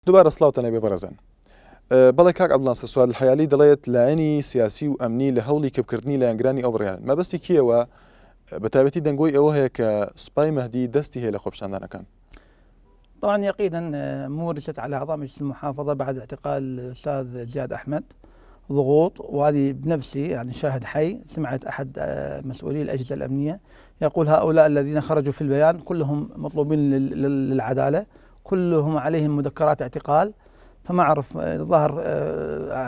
دوباره سلااوتەنێ بێ بەڕێزان. بەڵێ کاک عەبدولناسر سواد الحەیالی دەڵێت لایەنی سیاسی و ئەمنی لە هەوڵی کەمکردنی لایەنگرانی ئەو بڕیارن. مەبەستی کیەوە بەتایبەتی دەنگۆی ئەوە هەیە کە سوپای مەهدی دەستی هەیە لە خۆپیشاندانەکان؟ طبعا يقينا مورست على أعضاء مجلس المحافظة بعد اعتقال الأستاذ زياد أحمد ضغوط، وهذه بنفسي يعني شاهد حي. سمعت أحد مسؤولي الأجهزة الأمنية يقول هؤلاء الذين خرجوا في البيان كلهم مطلوبين للعدالة، كلهم عليهم مذكرات اعتقال. فما أعرف الظاهر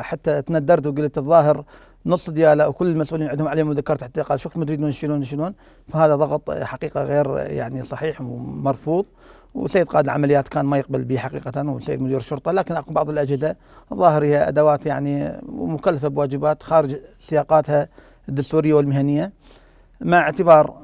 حتى تندرت وقلت الظاهر نص دياله وكل المسؤولين عندهم عليهم مذكرات اعتقال، شو ما تريدون يشيلون. فهذا ضغط حقيقة غير يعني صحيح ومرفوض. وسيد قائد العمليات كان ما يقبل به حقيقة، وسيد مدير الشرطة، لكن أكو بعض الأجهزة الظاهر هي أدوات يعني مكلفة بواجبات خارج سياقاتها الدستورية والمهنية. مع اعتبار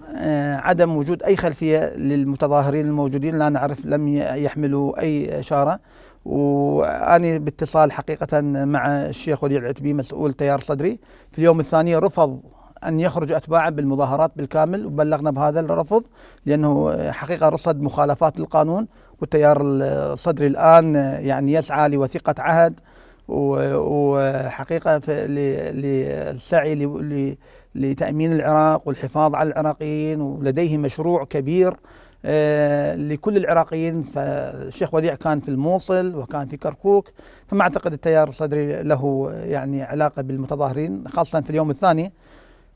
عدم وجود أي خلفية للمتظاهرين الموجودين، لا نعرف، لم يحملوا أي إشارة. وأنا باتصال حقيقة مع الشيخ ولي العتبي مسؤول تيار صدري في اليوم الثاني رفض أن يخرج أتباعه بالمظاهرات بالكامل، وبلغنا بهذا الرفض لأنه حقيقة رصد مخالفات للقانون. والتيار الصدري الآن يعني يسعى لوثيقة عهد وحقيقة للسعي لتأمين العراق والحفاظ على العراقيين، ولديه مشروع كبير لكل العراقيين. فالشيخ وديع كان في الموصل وكان في كركوك، فما أعتقد التيار الصدري له يعني علاقة بالمتظاهرين، خاصة في اليوم الثاني.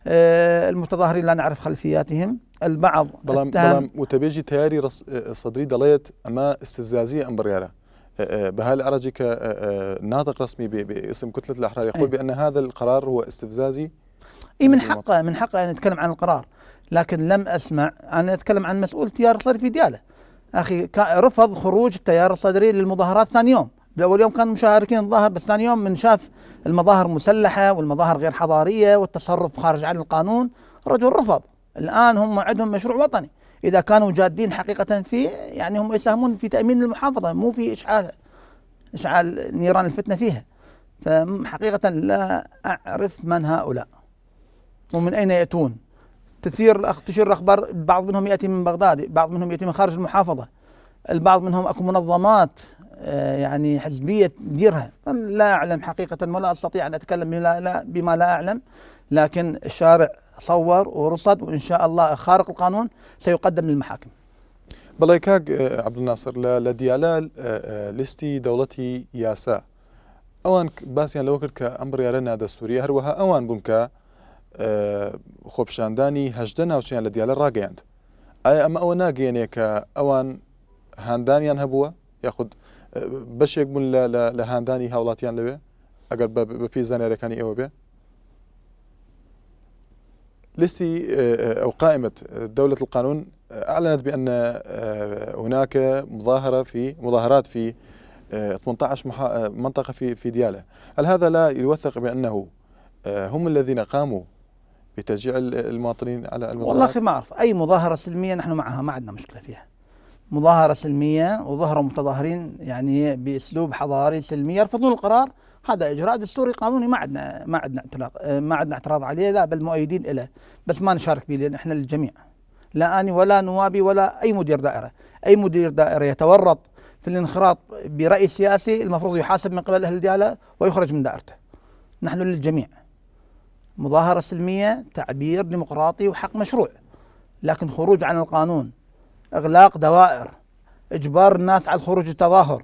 المتظاهرين لا نعرف خلفياتهم. البعض بلام وتبيجي تياري صدري دليت أما استفزازية أم بريالة بهالعرجي كناطق رسمي باسم كتلة الأحرار يقول بأن هذا القرار هو استفزازي. من حقه أن يتكلم عن القرار، لكن لم أسمع أن يتكلم عن مسؤول التيار الصدري في دياله. أخي رفض خروج التيار الصدري للمظاهرات ثاني يوم. بأول يوم كانوا مشاركين الظاهر، بالثاني يوم من شاف المظاهر مسلحة والمظاهر غير حضارية والتصرف خارج عن القانون، الرجل رفض. الآن هم عندهم مشروع وطني، إذا كانوا جادين حقيقة فيه يعني هم يساهمون في تأمين المحافظة، مو في إشعال نيران الفتنة فيها. فحقيقة لا أعرف من هؤلاء ومن أين يأتون. تشير الأخبار بعض منهم يأتي من بغداد، بعض منهم يأتي من خارج المحافظة، البعض منهم أكو منظمات يعني حزبية تديرها. لا أعلم حقيقة ولا أستطيع أن أتكلم بما لا أعلم، لكن الشارع صور ورصد، وإن شاء الله خارق القانون سيقدم للمحاكم. بەڵێ کاک عەبدولناسر لە دیالە لیستی دەوڵەتی یاسا ئەوان باسییان لەوە کرد کە ئەم بڕیارە نادەستووریە، هەروەها ئەوان بوون کە خۆپیشاندانی 18 ناوچەیان لە دیالە ڕاگەیاند. ئایا ئەمە ئەوە ناگەیەنێ کە ئەوان هاندانیان هەبووە یاخود بەشێک بوون لە هاندانی هاوڵاتیان لەوێ ئەگەر بەپی زانیاریەکانی ئەوە بێ؟ لستي أو قائمة دولة القانون أعلنت بأن هناك مظاهرات في 18 منطقة في ديالى. هل هذا لا يوثق بأنه هم الذين قاموا بتشجيع المواطنين على المظاهرات؟ والله أخي ما أعرف. أي مظاهرة سلمية نحن معها، ما عندنا مشكلة فيها. مظاهرة سلمية وظهروا متظاهرين يعني بأسلوب حضاري سلمي يرفضون القرار، هذا إجراء دستوري قانوني، ما عندنا اعتراض عليه، لا بل مؤيدين له، بس ما نشارك به لأن احنا للجميع، لا أنا ولا نوابي ولا أي مدير دائرة. أي مدير دائرة يتورط في الانخراط برأي سياسي المفروض يحاسب من قبل أهل ديالى ويخرج من دائرته. نحن للجميع. مظاهرة سلمية تعبير ديمقراطي وحق مشروع، لكن خروج عن القانون، إغلاق دوائر، إجبار الناس على الخروج التظاهر،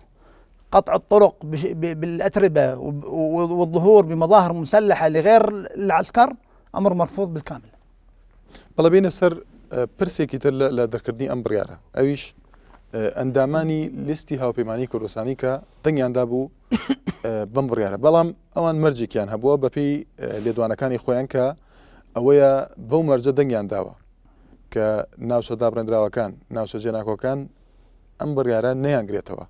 قطع الطرق بالأتربة والظهور بمظاهر مسلحة لغير العسكر أمر مرفوض بالكامل. بەڵێ بینە سەر پرسێکی تر لە دەرکردنی ئەم بڕیارە، ئەویش ئەندامانی لیستی هاوپەیمانی کوردستانی کە دەنگیاندا بوو بەم بڕیارە، بەڵام ئەوان مەرجێکیان هەبووە بەپێی لێدوانەکانی خۆیان کە ئەوەیە بەو مەرجە دەنگیان داوە کە ناوچە دابڕێنراوەکان، ناوچە جێناکۆکان ئەم بڕیارە نەیانگرێتەوە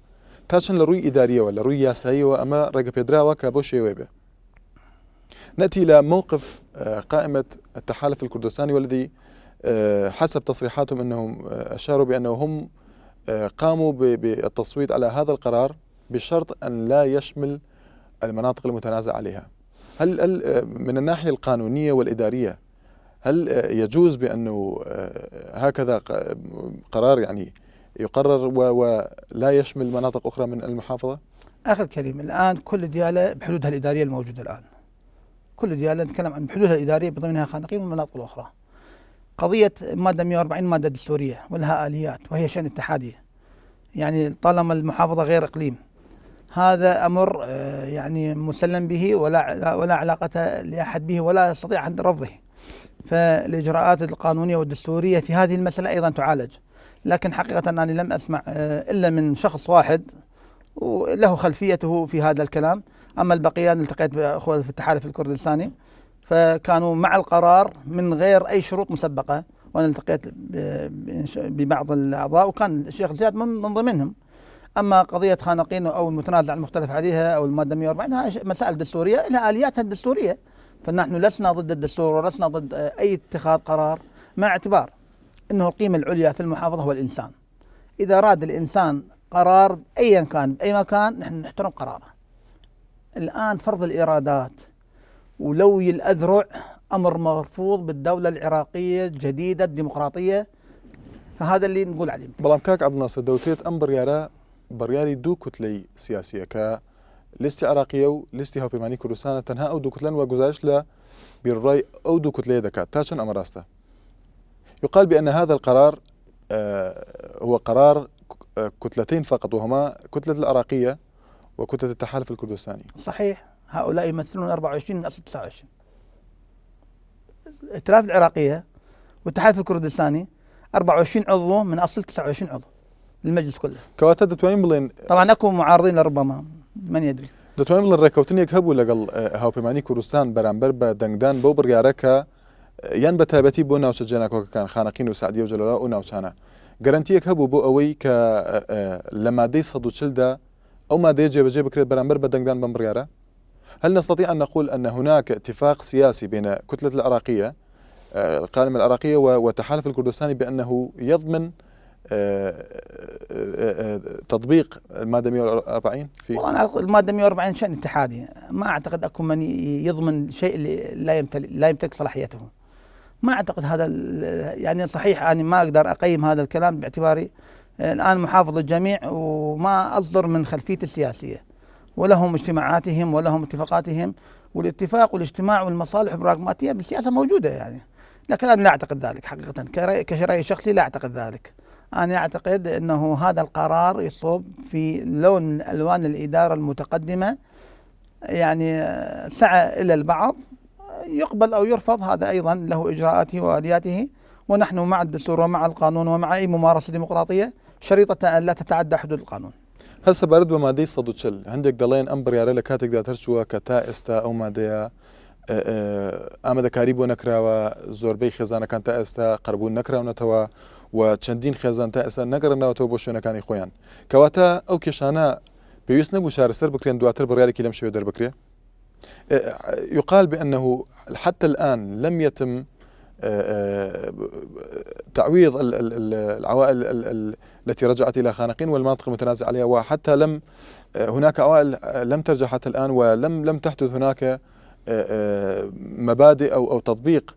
تا چەند لە ڕووی ئیداریەوە، لە ڕووی یاساییەوە ئەمە ڕێگەپێدراوە کە بۆ شێوەیە بێ. نأتي إلى موقف قائمة التحالف الكردستاني والذي حسب تصريحاتهم أنهم أشاروا بأنه هم قاموا بالتصويت على هذا القرار بشرط أن لا يشمل المناطق المتنازع عليها. هل من الناحية القانونية والإدارية هل يجوز بأنه هكذا قرار يعني يقرر ولا يشمل مناطق أخرى من المحافظة؟ أخي الكريم، الآن كل ديالة بحدودها الإدارية الموجودة الآن، كل ديالة نتكلم عن بحدودها الإدارية بضمنها خانقين والمناطق الأخرى. قضية مادة 140 مادة دستورية ولها آليات وهي شأن اتحادية، يعني طالما المحافظة غير إقليم هذا أمر يعني مسلم به ولا علاقة لأحد به ولا يستطيع أحد رفضه. فالإجراءات القانونية والدستورية في هذه المسألة أيضا تعالج، لكن حقيقة أنني لم أسمع إلا من شخص واحد وله خلفيته في هذا الكلام. أما البقية التقيت بأخوة في التحالف الكردستاني فكانوا مع القرار من غير أي شروط مسبقة، وأنا التقيت ببعض الأعضاء وكان الشيخ زياد من ضمنهم. أما قضية خانقين أو المتنازع المختلف عليها أو المادة 140 هذه مسائل دستورية لها آلياتها الدستورية، فنحن لسنا ضد الدستور ولسنا ضد أي اتخاذ قرار، مع اعتبار أنه القيمة العليا في المحافظة هو الإنسان. إذا أراد الإنسان قرار أيا كان بأي مكان نحن نحترم قراره. الآن فرض الإرادات ولوي الأذرع أمر مرفوض بالدولة العراقية الجديدة الديمقراطية، فهذا اللي نقول عليه. بەڵام کاک عەبدولناسر دەوترێت ئەم بڕیاری دوو کوتلەی سیاسیە کە لیستی عراقیە و لیستی هاوپەیمانی کوردستانە تەنها ئەو دوو کوتلەن و گزارش لە بیرڕای ئەو دوو کوتلەیە دەکات. تا چەند ئەمە ڕاستە؟ يقال بأن هذا القرار هو قرار كتلتين فقط، وهما كتلة العراقية وكتلة التحالف الكردستاني. صحيح، هؤلاء يمثلون 24 من أصل 29. الائتلاف العراقية والتحالف الكردستاني 24 عضو من أصل 29 عضو للمجلس كله. كواتا دتوين بلين طبعا أكو معارضين لربما من يدري. دتوين بلين ركوتني يكهبوا لقل هاوپەیمانی کوردستان بەرامبەر بە دەنگدان بەو بڕیارە کە یان بە تایبەتی بۆ ناوچە جێناکۆکەکان خانەقین و سعدیە و جەلەلا و ناوچانە گەرانتیەک هەبوو بۆ ئەوەی کە لە مادەی 140 أو مادة جێبەجێ بکرێت بەرامبەر بە دەنگدان بەم بڕیارە. هل نستطيع أن نقول أن هناك اتفاق سياسي بين كتلة العراقية القائمة العراقية وتحالف الكردستاني بأنه يضمن تطبيق المادة 140 في؟ والله المادة 140 شأن اتحادي، ما أعتقد أكو من يضمن شيء لا يمتلك صلاحيته. ما أعتقد هذا يعني صحيح. أنا ما أقدر أقيم هذا الكلام باعتباري الآن محافظ الجميع وما أصدر من خلفية السياسية، ولهم اجتماعاتهم ولهم اتفاقاتهم، والاتفاق والاجتماع والمصالح البراغماتية بالسياسة موجودة يعني. لكن أنا لا أعتقد ذلك حقيقة، كرأي شخصي لا أعتقد ذلك. أنا أعتقد أنه هذا القرار يصب في لون من ألوان الإدارة المتقدمة، يعني سعى إلى البعض يقبل أو يرفض، هذا أيضا له إجراءاته وآلياته، ونحن مع الدستور ومع القانون ومع أي ممارسة ديمقراطية شريطة أن لا تتعدى حدود القانون. هسه بارد بمادەی 140 عندك دەڵێن ئەم بڕیارە لە کاتێکدا هەرچووە کە تا ئێستا ئەو مادەیە ئامادەکاری بۆ نەکراوە، زۆربەی خێزانەکان تا ئێستا قەربوون نەکراونەتەوە و چەندین خێزان تا ئێستا نەگەڕنەوەتەوە بۆ شوێنەکانی خۆیان، کەواتە ئەو کێشانە پێویست نەبوو چارەسەر بکرێن دواتر بڕیارێکی لەم شێوە دەربکرێ. يقال بأنه حتى الآن لم يتم تعويض العوائل التي رجعت إلى خانقين والمناطق المتنازع عليها، وحتى لم هناك عوائل لم ترجع حتى الآن، ولم تحدث هناك مبادئ أو تطبيق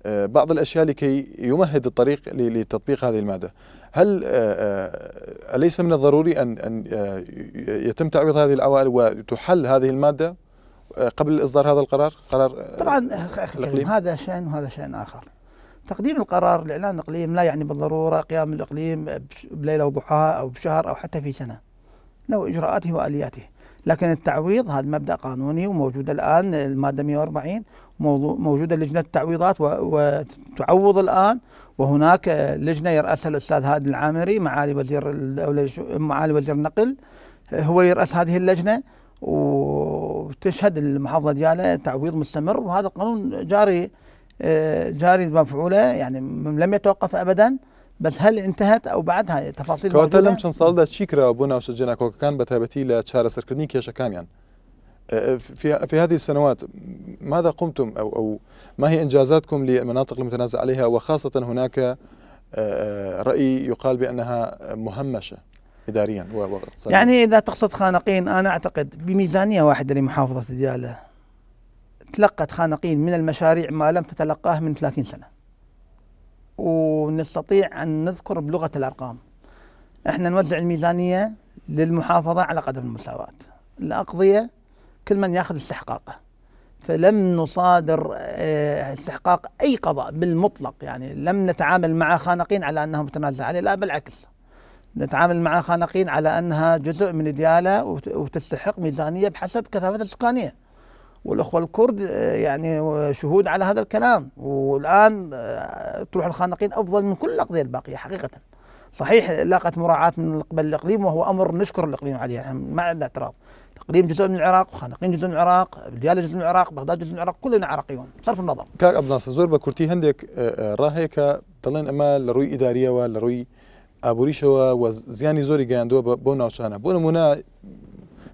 بعض الأشياء لكي يمهد الطريق لتطبيق هذه المادة. هل أليس من الضروري أن يتم تعويض هذه العوائل وتحل هذه المادة قبل إصدار هذا القرار؟ طبعا أخي هذا شأن وهذا شأن آخر. تقديم القرار لإعلان الإقليم لا يعني بالضرورة قيام الإقليم بليلة وضحاها أو بشهر أو حتى في سنة، له إجراءاته وآلياته. لكن التعويض هذا مبدأ قانوني وموجود الآن، المادة 140 موجودة لجنة التعويضات وتعوض الآن، وهناك لجنة يرأسها الأستاذ هادي العامري معالي وزير الدولة معالي وزير النقل، هو يرأس هذه اللجنة، وتشهد المحافظة دياله تعويض مستمر، وهذا القانون جاري بمفعوله يعني لم يتوقف أبدا. بس هل انتهت أو بعدها تفاصيل موجودة؟ لم تنصال شيكرا بونا وشجنا كان بتابتي لشارع سركني كيشكان يعني في هذه السنوات ماذا قمتم أو ما هي إنجازاتكم للمناطق المتنازع عليها، وخاصة هناك رأي يقال بأنها مهمشة إداريا واقتصاديا؟ يعني إذا تقصد خانقين، أنا أعتقد بميزانية واحدة لمحافظة دياله تلقت خانقين من المشاريع ما لم تتلقاه من 30 سنة، ونستطيع أن نذكر بلغة الأرقام. احنا نوزع الميزانية للمحافظة على قدم المساواة، الأقضية كل من يأخذ استحقاقه، فلم نصادر استحقاق أي قضاء بالمطلق، يعني لم نتعامل مع خانقين على أنهم متنازع عليه، لا بالعكس، نتعامل مع خانقين على أنها جزء من ديالة وتستحق ميزانية بحسب كثافة السكانية، والأخوة الكرد يعني شهود على هذا الكلام، والآن تروح الخانقين أفضل من كل الأقضية الباقية حقيقة. صحيح لاقت مراعاة من قبل الإقليم، وهو أمر نشكر الإقليم عليه، يعني ما عندنا اعتراض. الإقليم جزء من العراق، وخانقين جزء من العراق، ديالة جزء من العراق، بغداد جزء من العراق، كلنا عراقيون صرف النظر. كاك عبد الناصر زور بكورتي هندك راهيك دلين اما لروي اداريه ولروي ابوريشوا وزياني زوري جاندو بونا وشانا بونا منا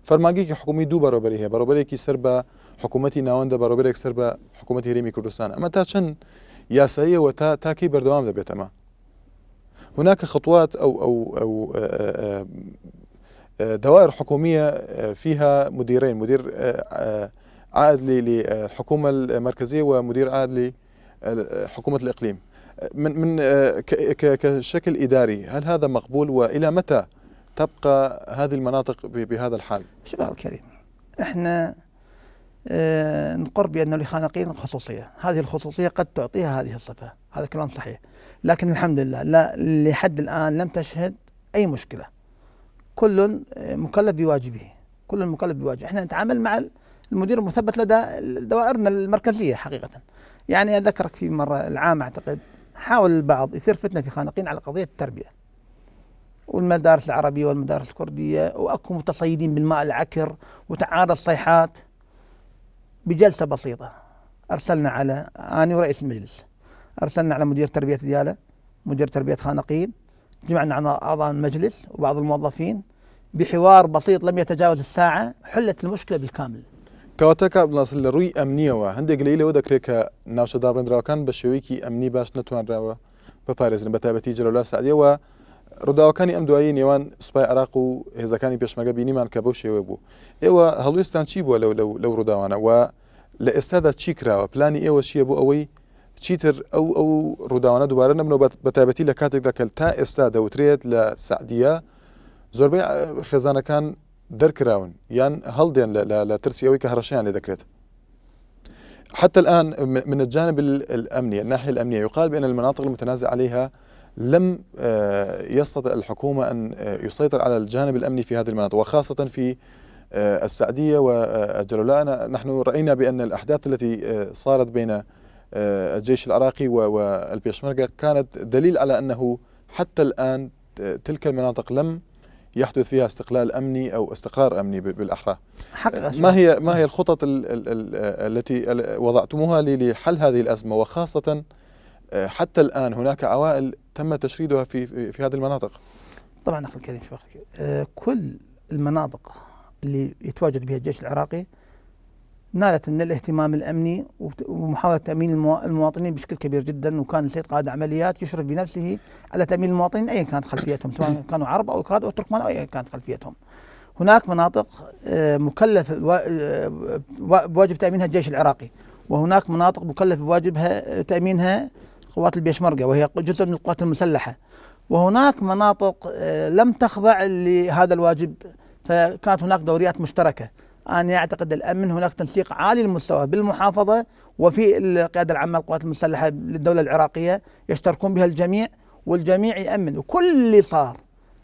فرماگی حکومی دو برابری هي برابری کی سربا حکومتی ناونده برابری کی سربا حکومتی هرمی کردستان اما تا چن ياسية وتا تاكي بردوام دبيت اما هناك خطوات او دوائر حكومية فيها مديرين، مدير عائد للحكومة المركزية ومدير عائد لحكومة الإقليم من كشكل إداري. هل هذا مقبول وإلى متى تبقى هذه المناطق بهذا الحال؟ شباب الكريم، احنا نقر بأن لخانقين خصوصية، هذه الخصوصية قد تعطيها هذه الصفة، هذا كلام صحيح، لكن الحمد لله لا لحد الآن لم تشهد أي مشكلة، كل مكلف بواجبه، كل مكلف بواجبه. احنا نتعامل مع المدير المثبت لدى دوائرنا المركزية حقيقة. يعني أذكرك في مرة العام أعتقد حاول البعض يثير فتنة في خانقين على قضية التربية والمدارس العربية والمدارس الكردية، وأكو متصيدين بالماء العكر وتعارض صيحات. بجلسة بسيطة أرسلنا على أنا ورئيس المجلس، أرسلنا على مدير تربية ديالة، مدير تربية خانقين، جمعنا أعضاء المجلس وبعض الموظفين، بحوار بسيط لم يتجاوز الساعة حلت المشكلة بالكامل. كواتك عبد الناصر لروي أمنية وهندق قليلة ودكريك ناوش دارن درا كان بشويكي أمني باش نتوان راوا بباريس بتابتي جلولا سعدية وردا كاني أم دعائي نيوان سباي عراق إذا كاني بيش مجابيني من كبوشي ويبو إيوه هلوستان شيبو لو رداوانا ولأستاذ تشيكرا وبلاني إيوه شيء أبو أوي تشيتر أو رداوانا دوباره نمنو بتابتي لكاتك ذاك تا أستاذ وتريد لسعدية زوربي خزانة كان دركراون يعني هلدين لترسي أوي كهرشان لذكرت. حتى الآن من الجانب الأمني، الناحية الأمنية، يقال بأن المناطق المتنازع عليها لم يستطع الحكومة أن يسيطر على الجانب الأمني في هذه المناطق، وخاصة في السعدية والجلولاء. نحن رأينا بأن الأحداث التي صارت بين الجيش العراقي والبيشمركة كانت دليل على أنه حتى الآن تلك المناطق لم يحدث فيها استقلال أمني أو استقرار أمني بالأحرى. ما هي الخطط التي وضعتموها لحل هذه الأزمة، وخاصة حتى الآن هناك عوائل تم تشريدها في هذه المناطق؟ طبعا أخي الكريم، كل المناطق اللي يتواجد بها الجيش العراقي نالت من الاهتمام الأمني ومحاولة تأمين المواطنين بشكل كبير جدا، وكان السيد قائد عمليات يشرف بنفسه على تأمين المواطنين أيا كانت خلفيتهم، سواء كانوا عرب أو كرد أو تركمان أو أيا كانت خلفيتهم. هناك مناطق مكلف بواجب تأمينها الجيش العراقي، وهناك مناطق مكلف بواجبها تأمينها قوات البيشمركة وهي جزء من القوات المسلحة، وهناك مناطق لم تخضع لهذا الواجب، فكانت هناك دوريات مشتركة. أنا أعتقد الأمن هناك تنسيق عالي المستوى بالمحافظة وفي القيادة العامة للقوات المسلحة للدولة العراقية يشتركون بها الجميع، والجميع يأمن. وكل اللي صار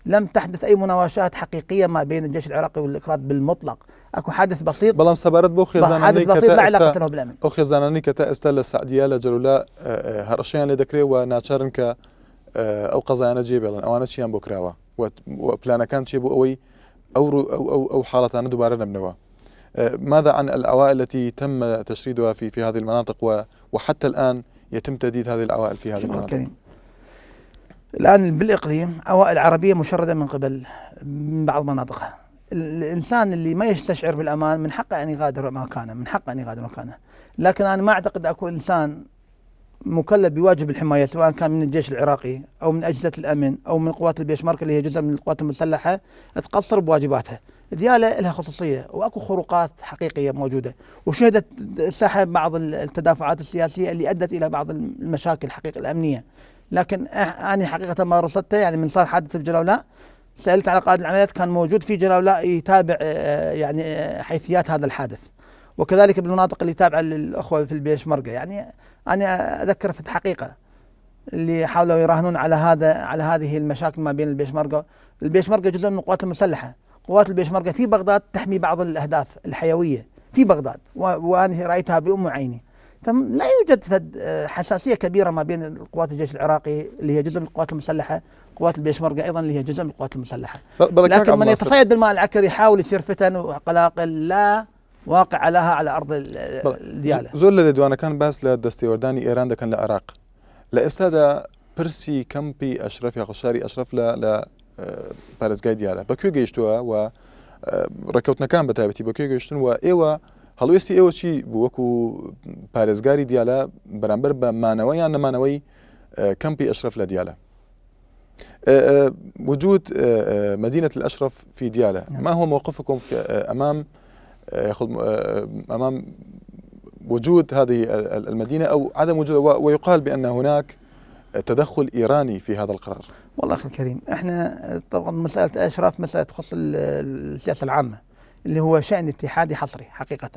لم تحدث أي مناوشات حقيقية ما بين الجيش العراقي والإكراد بالمطلق. أكو حادث بسيط بلام سبارت بو خزاناني حادث بسيط لا علاقة له بالأمن. أو خزاناني كتا استل السعدية لجلولا هرشيان لدكري وناتشارن ك أو قضايا جيبلا أو أنا شيان بكراوا وبلانا كان شيء بو أوي أو حالة أنا دوباره نمنوا. ماذا عن العوائل التي تم تشريدها في هذه المناطق وحتى الآن يتم تجديد هذه العوائل في هذه المناطق؟ كريم. الآن بالإقليم عوائل عربية مشردة من قبل بعض مناطقها. الإنسان اللي ما يستشعر بالأمان من حقه أن يغادر مكانه، من حقه أن يغادر مكانه. لكن أنا ما أعتقد أكو إنسان مكلف بواجب الحماية سواء كان من الجيش العراقي أو من أجهزة الأمن أو من قوات البيشمركة اللي هي جزء من القوات المسلحة تقصر بواجباتها. ديالة لها خصوصية وأكو خروقات حقيقية موجودة، وشهدت سحب بعض التدافعات السياسية اللي أدت إلى بعض المشاكل حقيقة الأمنية. لكن أنا حقيقة ما رصدتها يعني من صار حادث الجلولاء سألت على قائد العمليات، كان موجود في جلاولاء يتابع يعني حيثيات هذا الحادث، وكذلك بالمناطق اللي تابعة للأخوة في البيشمركة. يعني أنا أذكر في الحقيقة اللي حاولوا يراهنون على هذه المشاكل ما بين البيشمركة. البيشمركة جزء من القوات المسلحة، قوات البيشمركة في بغداد تحمي بعض الأهداف الحيوية في بغداد، وأنا رأيتها بأم عيني. فلا يوجد حساسية كبيرة ما بين قوات الجيش العراقي اللي هي جزء من القوات المسلحة، قوات البيشمركة أيضا اللي هي جزء من القوات المسلحة. لكن من يتصيد بالماء العكر يحاول يثير فتن وقلاقل لا واقع لها على أرض الديالة. زول لدوانا كان باس لدستي ورداني إيران ده كان لعراق لإستاذ برسي كمبي أشرف يا خشاري أشرف لا بارزگای دیالە بەکوێ گەیشتووە و ڕێکەوتنەکان بەتایبەتی بەکوێ گەیشتن و ئێوە هەڵوێستی ئێوە چی بوو وەکو پارێزگاری دیالە بەرامبەر بە مانەوەی یان نەمانەوەی كمبي أشرف لديالى؟ وجود مدينة الأشرف في ديالى، ما هو موقفكم أمام وجود هذه المدينة أو عدم وجودها؟ ويقال بأن هناك تدخل إيراني في هذا القرار. والله أخي الكريم، احنا طبعا مسألة أشرف مسألة تخص السياسة العامة اللي هو شأن اتحادي حصري حقيقة،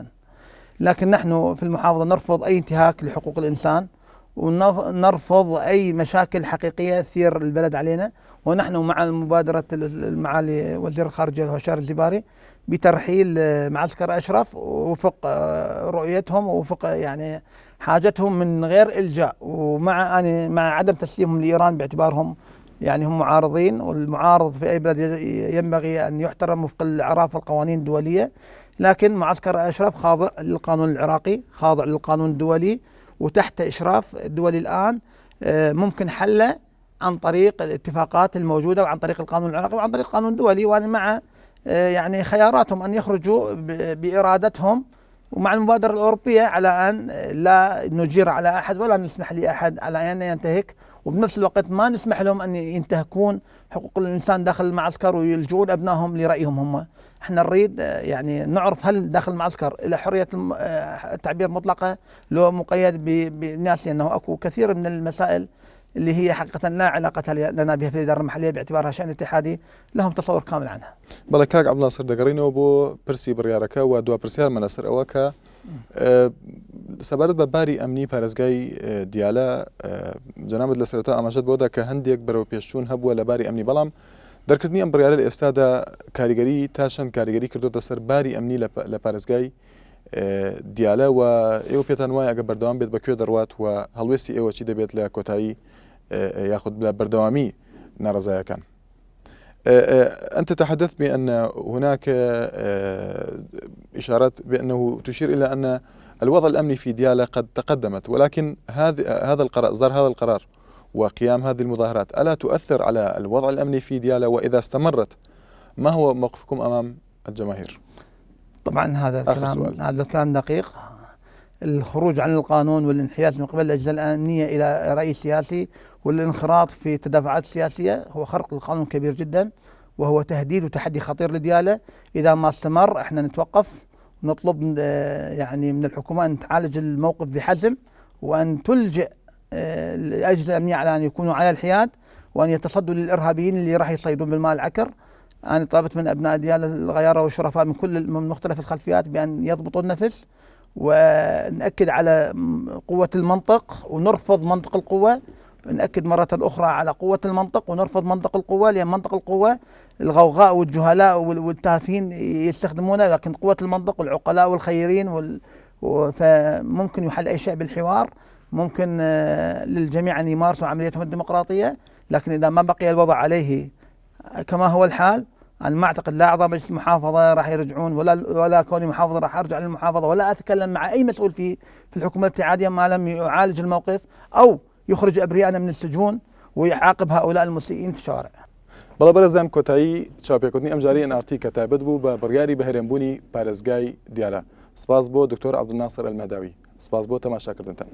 لكن نحن في المحافظة نرفض أي انتهاك لحقوق الإنسان ونرفض أي مشاكل حقيقية تثير البلد علينا، ونحن مع مبادرة معالي وزير الخارجية هشام الزباري بترحيل معسكر أشرف وفق رؤيتهم ووفق يعني حاجتهم من غير إلجاء، مع عدم تسليمهم لإيران باعتبارهم يعني هم معارضين، والمعارض في أي بلد ينبغي أن يحترم وفق الأعراف والقوانين الدولية. لكن معسكر أشرف خاضع للقانون العراقي، خاضع للقانون الدولي وتحت إشراف الدولي. الآن ممكن حله عن طريق الاتفاقات الموجودة وعن طريق القانون العراقي وعن طريق القانون الدولي، وأنا مع يعني خياراتهم أن يخرجوا بإرادتهم ومع المبادرة الأوروبية على أن لا نجير على أحد ولا نسمح لأحد على أن ينتهك، وبنفس الوقت ما نسمح لهم أن ينتهكون حقوق الإنسان داخل المعسكر ويلجؤون أبنائهم لرأيهم هم. احنا نريد يعني نعرف هل داخل المعسكر إلى حرية التعبير مطلقة لو مقيد بناس، أنه أكو كثير من المسائل اللي هي حقيقة لا علاقة لنا بها في الإدارة المحلية باعتبارها شأن اتحادي لهم تصور كامل عنها. بلكاك عبد الناصر دقرينو بو برسي برياركا ودوا برسيار مناصر أوكا سبارت بباري أمني بارزگای ديالا جنابت لسرتا أماجد بودا كهنديك برو بيشون هبوا لباري أمني بلام دركتني أم بريارة الأستاذة كاريگري تاشن كاريگري كردو تسر باري أمني لبارزگای ديالا و إيو بيتان واي أجا بردوام بيت بكيو دروات وهلوسي إيو شي دبيت لكوتاي ياخد بردوامي نارزايا كان. أنت تحدثت بأن هناك إشارات بأنه تشير إلى أن الوضع الأمني في ديالى قد تقدمت، ولكن هذا القرار إصدار هذا القرار وقيام هذه المظاهرات ألا تؤثر على الوضع الأمني في ديالى؟ وإذا استمرت ما هو موقفكم أمام الجماهير؟ طبعا هذا الكلام دقيق. الخروج عن القانون والانحياز من قبل الأجهزة الأمنية إلى رأي سياسي والانخراط في التدافعات السياسية هو خرق القانون كبير جدا، وهو تهديد وتحدي خطير لديالى. إذا ما استمر احنا نتوقف ونطلب يعني من الحكومة أن تعالج الموقف بحزم، وأن تلجئ الأجهزة الأمنية على أن يكونوا على الحياد وأن يتصدوا للإرهابيين اللي راح يصيدون بالماء العكر. أنا طلبت من أبناء ديالى الغيارى والشرفاء من مختلف الخلفيات بأن يضبطوا النفس ونأكد على قوة المنطق ونرفض منطق القوة. نأكد مرة أخرى على قوة المنطق ونرفض منطق القوة، لأن منطق القوة الغوغاء والجهلاء والتافهين يستخدمونه، لكن قوة المنطق والعقلاء والخيرين فممكن يحل أي شيء بالحوار، ممكن للجميع أن يمارسوا عمليتهم الديمقراطية. لكن إذا ما بقي الوضع عليه كما هو الحال، أنا ما أعتقد لا أعضاء مجلس المحافظة راح يرجعون ولا كوني محافظة راح أرجع للمحافظة ولا أتكلم مع أي مسؤول في الحكومة الاتحادية ما لم يعالج الموقف أو يخرج أبرياءنا من السجون ويعاقب هؤلاء المسيئين في الشوارع. بەڵە بەرەزان کۆتایی چاپێکوتنی ئەمجاری NRT کە تایبەت بوو بە بڕیاری بەهرێنبوونی پارێزگای دیالە. سپاس بۆ دکتۆر عەبدولناسر ئەلمەهداوی، سپاس بۆ تەماشاکردنتان.